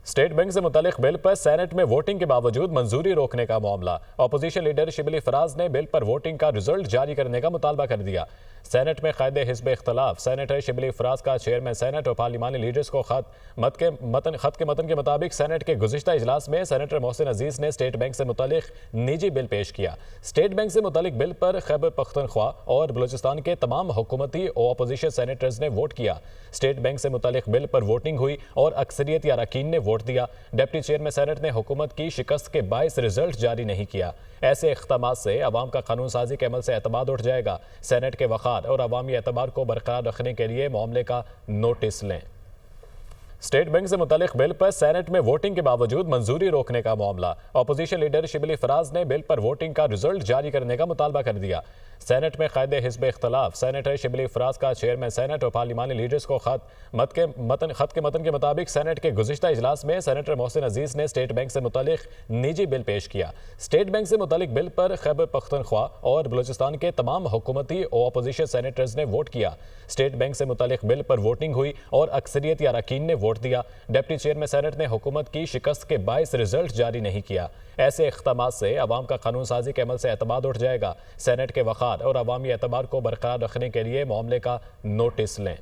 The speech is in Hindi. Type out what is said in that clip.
स्टेट बैंक से मुतालिक बिल पर सेनेट में वोटिंग के बावजूद मंजूरी रोकने का मामला। अपोजिशन लीडर शिबली फराज ने बिल पर वोटिंग का रिजल्ट जारी करने का मुतालबा कर दिया। सेनेट में कायदे हिस्ब इख्तलाफ। सेनेटर शिबली फराज का चेयरमैन सेनेट और पार्लिमानी लीडर्स को खत के मतन के मुताबिक सेनेट के गुज़िश्ता इजलास में सेनेटर मोहसिन अजीज ने स्टेट बैंक से मुतालिक निजी बिल पेश किया। स्टेट बैंक से मुतालिक बिल पर खैबर पख्तनख्वा और बलूचिस्तान के तमाम हुकूमती और अपोजिशन सेनेटर्स ने वोट किया। स्टेट बैंक से मुतालिक बिल पर वोटिंग हुई और अक्सरियती अरकान ने वोट दिया। डिप्टी चेयरमैन सेनेट ने हुकूमत की शिकस्त के बायस रिजल्ट जारी नहीं किया। ऐसे इक़दामात से अवाम का कानून साजी के अमल से एतमाद उठ जाएगा। सेनेट के वक़ार और अवामी एतबार को बरकरार रखने के लिए मामले का नोटिस लें। स्टेट बैंक से मुतालिक बिल पर सेनेट में वोटिंग के बावजूद मंजूरी रोकने का मामला। अपोजिशन लीडर शिबली फराज ने बिल पर वोटिंग का रिजल्ट जारी करने का मुतालबा कर दिया। सेनेट में कायदे हिस्ब इख्तलाफ। सेनेटर शिबली फराज का चेयरमैन सेनेट और पार्लिमानी लीडर्स को खत के मतन के मुताबिक सेनेट के गुज़िश्ता इजलास में सेनेटर मोहसिन अजीज ने स्टेट बैंक से मुतालिक निजी बिल पेश किया। स्टेट बैंक से मुतालिक बिल पर खैबर पख्तनख्वा और बलूचिस्तान के तमाम हुकूमती और अपोजिशन सेनेटर्स ने वोट किया। स्टेट बैंक से मुतालिक बिल पर वोटिंग हुई और अक्सरियती अरकान ने वोट दिया। डिप्टी चेयरमैन सेनेट ने हुकूमत की शिकस्त के बायस रिजल्ट जारी नहीं किया। ऐसे इक़दामात से अवाम का कानून साजी के अमल से एतमाद उठ जाएगा। सेनेट के वक़ार और अवामी एतबार को बरकरार रखने के लिए मामले का नोटिस लें।